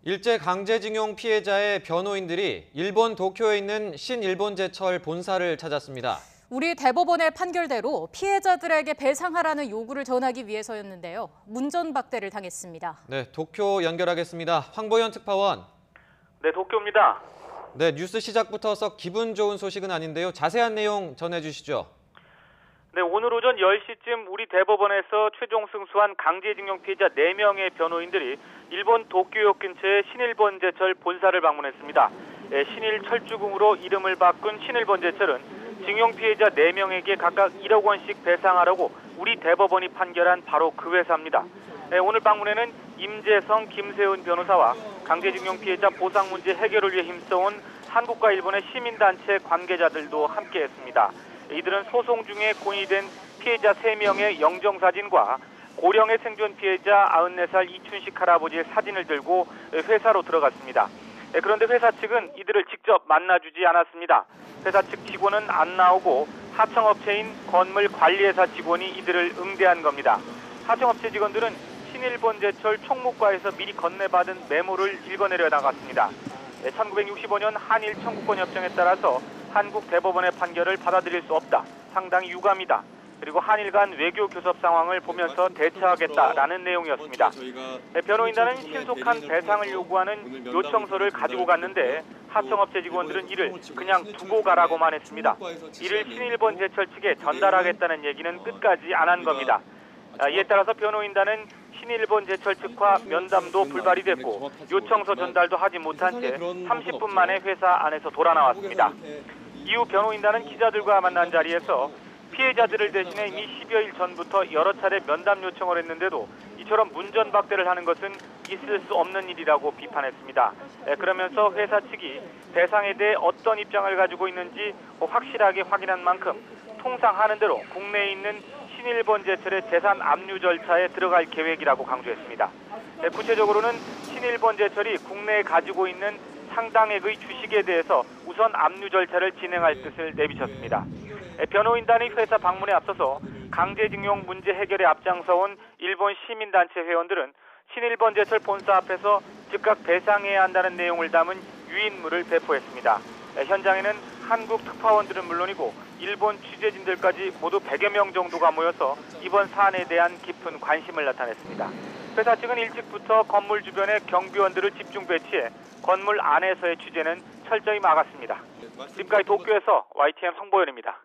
일제 강제징용 피해자의 변호인들이 일본 도쿄에 있는 신일본제철 본사를 찾았습니다. 우리 대법원의 판결대로 피해자들에게 배상하라는 요구를 전하기 위해서였는데요. 문전박대를 당했습니다. 네, 도쿄 연결하겠습니다. 황보현 특파원. 네, 도쿄입니다. 네, 뉴스 시작부터 썩 기분 좋은 소식은 아닌데요. 자세한 내용 전해주시죠. 네, 오늘 오전 10시쯤 우리 대법원에서 최종 승소한 강제징용 피해자 4명의 변호인들이 일본 도쿄역 근처의 신일본제철 본사를 방문했습니다. 신일 철주궁으로 이름을 바꾼 신일본제철은 징용 피해자 4명에게 각각 1억 원씩 배상하라고 우리 대법원이 판결한 바로 그 회사입니다. 오늘 방문에는 임재성, 김세훈 변호사와 강제징용 피해자 보상 문제 해결을 위해 힘써온 한국과 일본의 시민단체 관계자들도 함께했습니다. 이들은 소송 중에 고의된 피해자 3명의 영정사진과 고령의 생존 피해자 94살 이춘식 할아버지의 사진을 들고 회사로 들어갔습니다. 그런데 회사 측은 이들을 직접 만나주지 않았습니다. 회사 측 직원은 안 나오고 하청업체인 건물관리회사 직원이 이들을 응대한 겁니다. 하청업체 직원들은 신일본제철 총무과에서 미리 건네받은 메모를 읽어내려 나갔습니다. 1965년 한일 청구권협정에 따라서 한국 대법원의 판결을 받아들일 수 없다. 상당히 유감이다. 그리고 한일 간 외교 교섭 상황을 보면서 대처하겠다라는 내용이었습니다. 변호인단은 신속한 배상을 요구하는 요청서를 가지고 갔는데 하청업체 직원들은 이를 그냥 두고 가라고만 했습니다. 이를 신일본제철 측에 전달하겠다는 얘기는 끝까지 안 한 겁니다. 이에 따라서 변호인단은 신일본제철 측과 면담도 불발이 됐고 요청서 전달도 하지 못한 채 30분 만에 회사 안에서 돌아 나왔습니다. 이후 변호인단은 기자들과 만난 자리에서 피해자들을 대신해 이미 10여일 전부터 여러 차례 면담 요청을 했는데도 이처럼 문전박대를 하는 것은 있을 수 없는 일이라고 비판했습니다. 그러면서 회사 측이 배상에 대해 어떤 입장을 가지고 있는지 확실하게 확인한 만큼 통상 하는 대로 국내에 있는 신일본제철의 재산 압류 절차에 들어갈 계획이라고 강조했습니다. 구체적으로는 신일본제철이 국내에 가지고 있는 상당액의 주식에 대해서 우선 압류 절차를 진행할 뜻을 내비쳤습니다. 변호인단의 회사 방문에 앞서서 강제징용 문제 해결에 앞장서온 일본 시민단체 회원들은 신일본제철 본사 앞에서 즉각 배상해야 한다는 내용을 담은 유인물을 배포했습니다. 현장에는 한국 특파원들은 물론이고 일본 취재진들까지 모두 100여 명 정도가 모여서 이번 사안에 대한 깊은 관심을 나타냈습니다. 회사 측은 일찍부터 건물 주변에 경비원들을 집중 배치해 건물 안에서의 취재는 철저히 막았습니다. 지금까지 도쿄에서 YTN 황보현입니다.